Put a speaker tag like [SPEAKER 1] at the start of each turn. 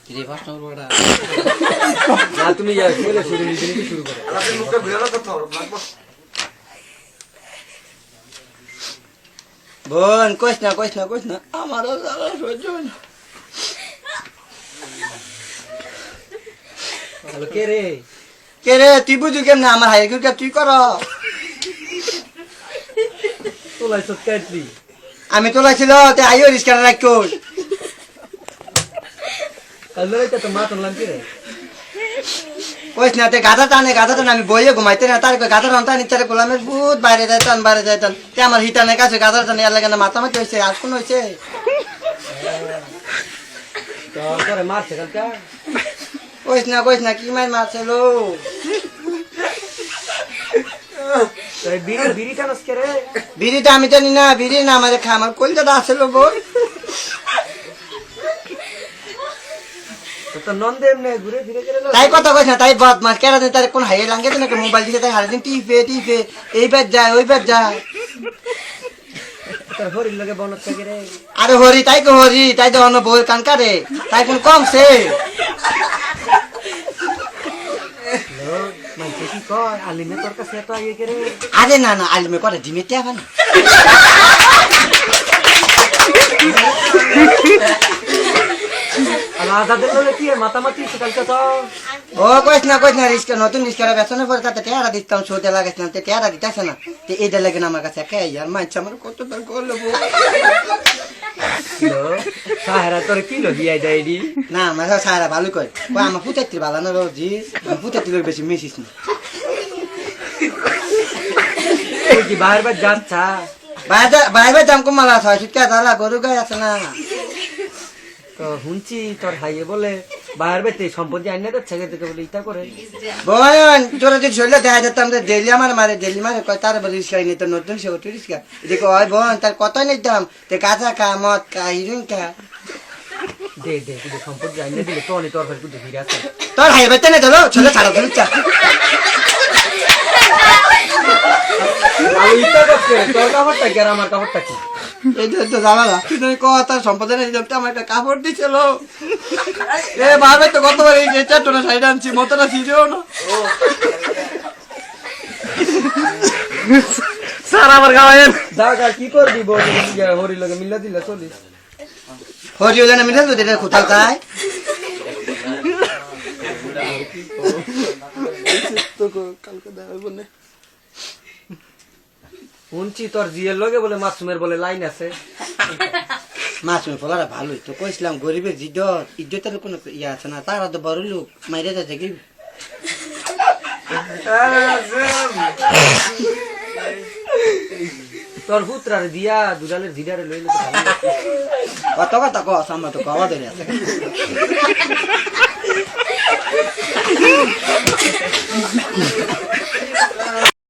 [SPEAKER 1] রে ফার্স্ট নম্বর বড়া
[SPEAKER 2] না তুমি যাও চলে শুরু নিতে শুরু করো
[SPEAKER 3] আপনি মুখে ঘুরে করতে হবে লাগবো
[SPEAKER 4] বোন কইস না আমারও জ্বালা সহ্য হয় না।
[SPEAKER 2] হ্যালো কে রে
[SPEAKER 4] কে রে তুই বুঝু কেমনে আমার হাই গুড় তুই কর
[SPEAKER 2] তোলাই সৎকারছি
[SPEAKER 4] আমি তোলাইছিল তে আইও রিস্কার রাখো
[SPEAKER 2] হ্যালো এটা তো মা তোলাম কি রে
[SPEAKER 4] কইস না তে গাধা টানে আমি বইয়ে ঘুমাইতে না তার গাধা টান ইচ্ছা গোলামের ভূত বাইরে যাইতাম তে আমার হিটানের কাছে গাধা টানে আর লাগে না মাথা মাথা হয়েছে আর কোন হয়েছে
[SPEAKER 2] তো করে মারছে কালকা
[SPEAKER 4] কইস না কি মারছে লো
[SPEAKER 2] তুই বিড়ি টানস কে রে
[SPEAKER 4] বিড়িটা আমি জানি না বিড়ি না আমাদের খামার কলজাটা আসলো বোন
[SPEAKER 2] তো নন্দে এমনি ঘুরে ফিরে গেল
[SPEAKER 4] তাই কথা কইস না তাই বদমাস কেরা দিন তার কোন হাইয়ে লাঙ্গে দিন একটা মোবাইল দিছে তাই হারাদিন টিপে এই বেদ যায় ওই বেদ যায়
[SPEAKER 2] তোর হরির লগে বনত থাকে রে
[SPEAKER 4] আরে হরি তাই তো অন্য বউয়ের কান কারে তাই কোন কমছে
[SPEAKER 2] মাইছে কি কয় আলিমে তোর কাছে তো আইয়ে কে রে
[SPEAKER 4] আরে না আলমে করে ডিমে টেবা না
[SPEAKER 2] আর আজাদের লগে কি মাতামাতি কালকা তো
[SPEAKER 4] ও কইস না রিস্কা নতুন রিস্কার বেতনে পরে তাতে টেয়ারা দিতাম সোতে লাগাইছিলাম তে টেয়ারা দিতাছে না তে এইটা লাগে না আমার কাছে কে আর মাইছে আমার কত বার করলো
[SPEAKER 2] সাহেরা তোর কি লো হিয়াই দেয়নি
[SPEAKER 4] না আমার সারা ভালো কই আমার পুতাইতে ভালো না রোজি পুতাইতে লোক বেশি মিশিস না
[SPEAKER 2] তুই কি বাইরে বাইরে যাচ্ছা
[SPEAKER 4] বাইরে দাম কমালা ছয় সুটকা দালা গরু গাই আছে না
[SPEAKER 2] তো শুনছি তোর হাইয়ে বলে বাইরে বাইতে সম্পত্তি আইনে যাচ্ছে থেকে বলে ইটা করে
[SPEAKER 4] বোন তোরা যদি শরীরে দেখা যেতাম তো ডেলি মারে কয় তার বলে রিস্কা নিত নতুন সে ওটি রিস্কা দেখো ওই বোন তার কত নিতাম তে গাঁজা খা মদ খা হিরোইন খা
[SPEAKER 2] দে কিন্তু সম্পত্তি আইনে দিলে তো অনেক তোর ফের কিন্তু ফিরে আসে
[SPEAKER 4] তোর হাই বেতে না চলো ছোট ছাড়া ধরে চা
[SPEAKER 2] ইটা করছে তোর কাপড়টা কি আর আমার কাপড়টা কি
[SPEAKER 4] এই তো জামালা তুই কথা সম্পদ না দিতে আমার একটা কাপড় দিছিল এ ভাবে তো কতবার এই চারটা সাইড আনছি মতটা ছিড়েও না
[SPEAKER 2] স্যার আমার গাওয়েন দাদা কি করবি বল হরি লগে মিল্লা দিলা চলিস
[SPEAKER 4] হরিও জানা মিলে তো এটা কোথাও যায় তো কালকে দেখাবো বলে
[SPEAKER 2] শুনছি তোর জিয়ের লগে বলে মাসুমের বলে লাইন আছে
[SPEAKER 4] মাসুমের ফলারা ভালোই তো কইছিলাম গরিবের ইজ্জতের কোনো ইয়ে আছে না তারা তো বড় লোক মাইরে যাচ্ছে কি
[SPEAKER 2] তোর পুত্রার দিয়া দুলালের জিডারে লইলে তো ভালো
[SPEAKER 4] কত কথা কস আমার তো কওয়া ধরে আছে